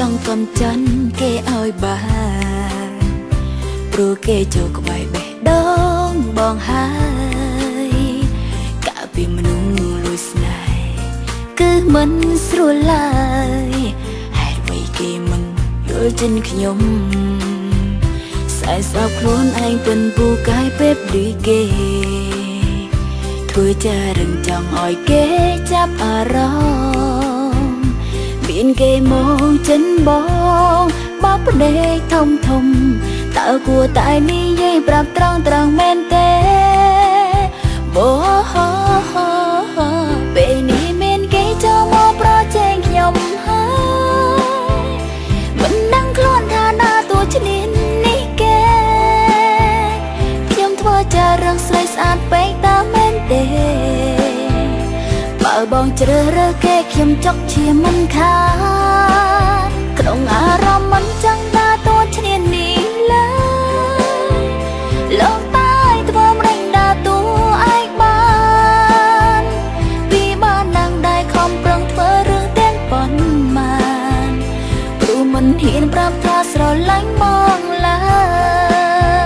ចង់កំចាន់គេឲ្យបានព្រោះគេចូលក្បែរបេះដូងបងហើយកាពីមនុស្សលួចស្នេហ៍គឺមិនស្រួលឡើយហេតុអ្វីគេមិនយល់ចិនខ្ញុំស្អែសោកខ្លួនឯងពិនពូកាយពេបឌីគេធ្វើចារឹងចង់ឲ្យគេចាប់អារម្មណ៍មានគេមកចិនបងបោកផ្ដេកធំធំតើគួរតែនិយាយប្រាប់ត្រង់មែនទេពេលនេះមានគេចូលមកប្រជែងខ្ញុំហើយមិនដឹងខ្លួនថាណាតួឈ្នានីនេះគេខ្ញុំធ្វើចារឹងស្រីស្អាតពេកតើមែនទេបើបងជ្រើសរើសគេខ្ញុំចុកឈាមមិនខាតក្នុងអារម្មណ៍មិនចង់ថាតួឈ្នានីឡើយលោកតែធ្វើម្ដេចដើរតួឯងបានពីបានឡើងដែរខំប្រឹងធ្វើរឿងទាំងប៉ុន្មានព្រោះមិនហ៊ានប្រាប់ថាស្រឡាញ់មកឡើយ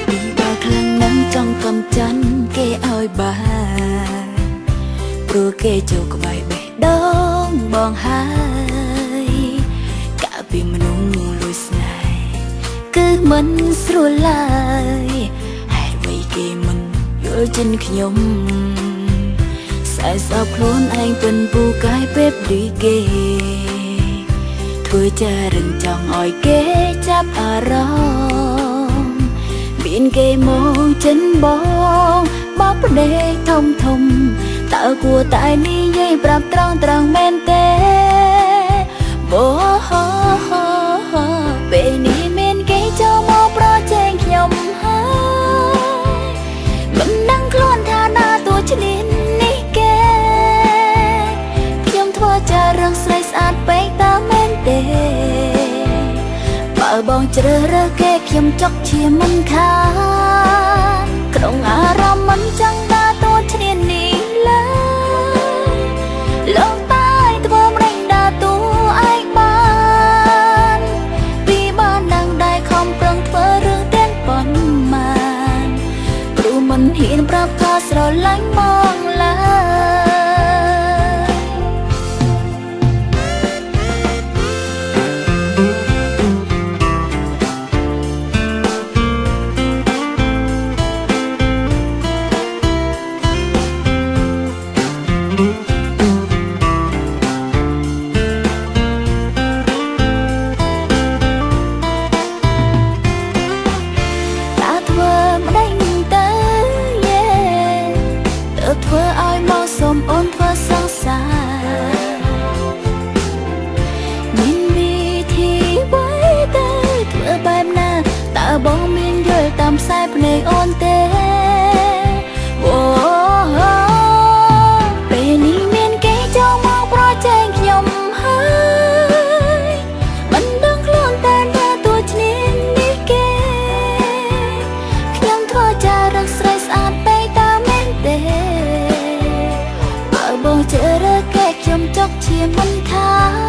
ពីបើខ្លាំងណាស់ចង់កំចាន់គេឲ្យបានព្រោះគេចូលក្បែរបេះដូងបងហើយកាពីមនុស្សលួចស្នេហ៍គឺមិនស្រួលឡើយហេតុអ្វីគេមិនយល់ចិនខ្ញុំស្អែសោកខ្លួនឯងពិនពូកាយពេបឌីគេធ្វើចារឹងចង់ឲ្យគេចាប់អារម្មណ៍មានគេមកចិនបងបោកផ្ដេកធំតើគួរតែនិយាយប្រាប់ត្រង់មែនទេពេលនេះមានគេចូលមកប្រជែងខ្ញុំហើយមិនដឹងខ្លួនថាណាតួឈ្នានីនេះគេខ្ញុំធ្វើចារឹងស្រីស្អាតពេកតើមែនទេបើបងជ្រើសរើសគេខ្ញុំចុកឈាមមិនខាតក្នុងអារម្មណ៍មិនចង់ថាតួឈ្នានីឡើយលោកតែធ្វើម្ដេចដើរតួឯងបានពីបានដឹងដែរខំប្រឹងធ្វើរឿងទាំងប៉ុន្មានព្រោះមិនហ៊ានប្រាប់ថាស្រឡាញ់មកឡើធ្វើឲ្យមកសុំអូនធ្វើសង្សារមានវិធីអ្វីទៅធ្វើបែបណាតើបងមានយល់តាមខ្សែភ្នែកអូនទេពេលនេះមានគេចូលមកប្រជែងខ្ញុំហើយមិនដឹងខ្លួនតែថាតួឈ្នានីនេះគេខ្ញុំធ្វើចារឹកស្រីស្អាតពេកតើមែនទេបងជ្រើសរើសគេខ្ញុំចុកឈាមមិនខាត